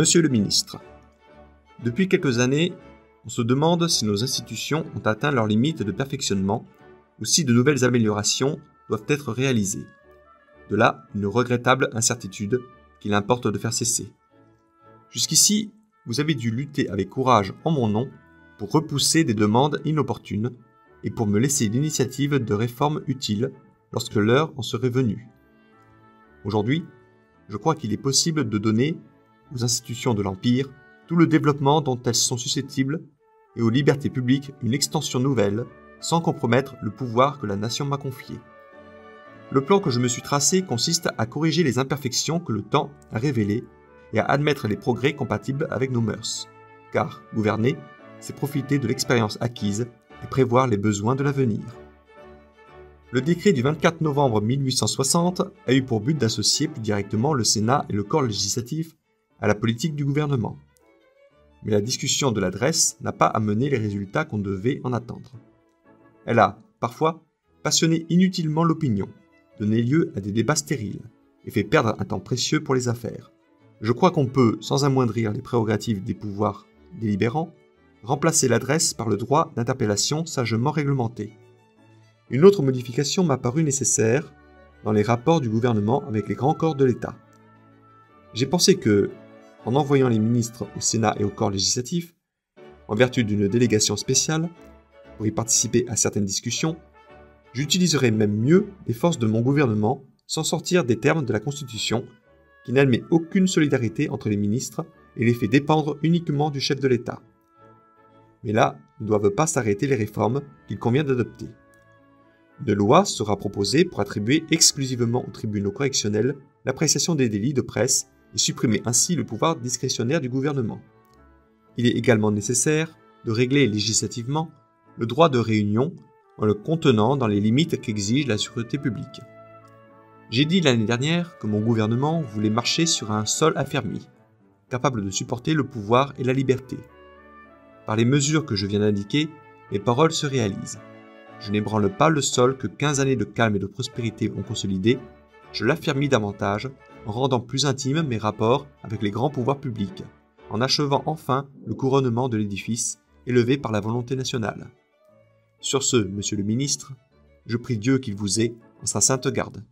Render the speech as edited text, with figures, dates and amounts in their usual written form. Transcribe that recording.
Monsieur le ministre, depuis quelques années, on se demande si nos institutions ont atteint leurs limites de perfectionnement ou si de nouvelles améliorations doivent être réalisées. De là, une regrettable incertitude qu'il importe de faire cesser. Jusqu'ici, vous avez dû lutter avec courage en mon nom pour repousser des demandes inopportunes et pour me laisser l'initiative de réformes utiles lorsque l'heure en serait venue. Aujourd'hui, je crois qu'il est possible de donner aux institutions de l'Empire tout le développement dont elles sont susceptibles et aux libertés publiques une extension nouvelle sans compromettre le pouvoir que la nation m'a confié. Le plan que je me suis tracé consiste à corriger les imperfections que le temps a révélées et à admettre les progrès compatibles avec nos mœurs. Car gouverner, c'est profiter de l'expérience acquise et prévoir les besoins de l'avenir. Le décret du 24 novembre 1860 a eu pour but d'associer plus directement le Sénat et le corps législatif à la politique du gouvernement. Mais la discussion de l'adresse n'a pas amené les résultats qu'on devait en attendre. Elle a, parfois, passionné inutilement l'opinion, donné lieu à des débats stériles et fait perdre un temps précieux pour les affaires. Je crois qu'on peut, sans amoindrir les prérogatives des pouvoirs délibérants, remplacer l'adresse par le droit d'interpellation sagement réglementé. Une autre modification m'a paru nécessaire dans les rapports du gouvernement avec les grands corps de l'État. J'ai pensé que, en envoyant les ministres au Sénat et au corps législatif, en vertu d'une délégation spéciale, pour y participer à certaines discussions, j'utiliserais même mieux les forces de mon gouvernement sans sortir des termes de la Constitution, qui n'admet aucune solidarité entre les ministres et les fait dépendre uniquement du chef de l'État. Mais là ne doivent pas s'arrêter les réformes qu'il convient d'adopter. Une loi sera proposée pour attribuer exclusivement aux tribunaux correctionnels l'appréciation des délits de presse et supprimer ainsi le pouvoir discrétionnaire du gouvernement. Il est également nécessaire de régler législativement le droit de réunion en le contenant dans les limites qu'exige la sûreté publique. J'ai dit l'année dernière que mon gouvernement voulait marcher sur un sol affermi, capable de supporter le pouvoir et la liberté. Par les mesures que je viens d'indiquer, mes paroles se réalisent. Je n'ébranle pas le sol que 15 années de calme et de prospérité ont consolidé, je l'affermis davantage en rendant plus intimes mes rapports avec les grands pouvoirs publics, en achevant enfin le couronnement de l'édifice élevé par la volonté nationale. Sur ce, monsieur le ministre, je prie Dieu qu'il vous ait en sa sainte garde.